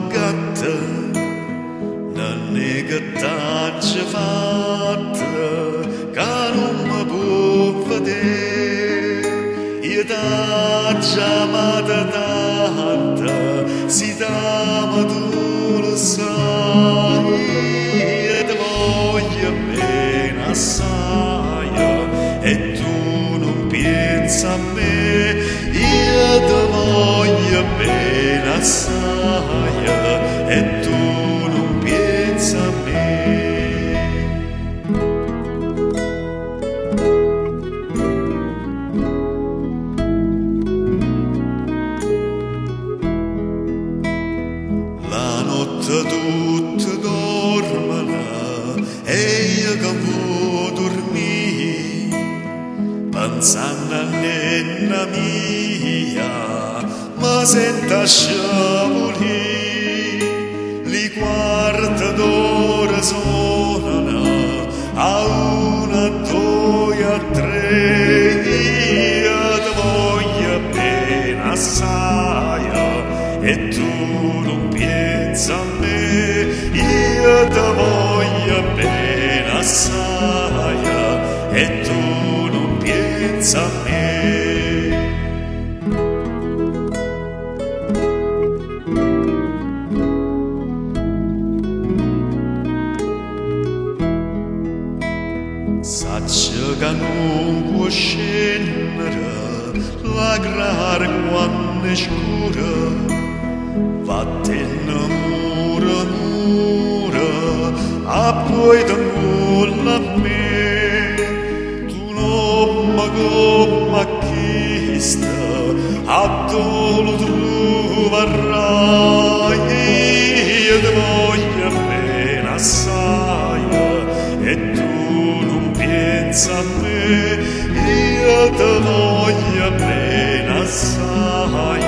gatta non è che t'ha fatta che non mi può vedere io t'ho chiamata tanta si t'ama tu lo sai io ti voglio bene assai e tu non pensi a me io ti voglio bene assai e tu non pensi a me. La notte tutta dormono e io che vuoi dormire pensando a nonna mia ma sento sciabolì li quarti d'ora suonano a una, a due, a tre io ti voglio bene assai e tu non pensi a me io ti voglio bene assai e tu non pensi a me. Saccia che non può scendere la grare quando è scura vattene mura a poi ti molla a me tu non mi come chista a tu lo troverai io ti voglio bene assai e tu non pensi a me io ti voglio bene assai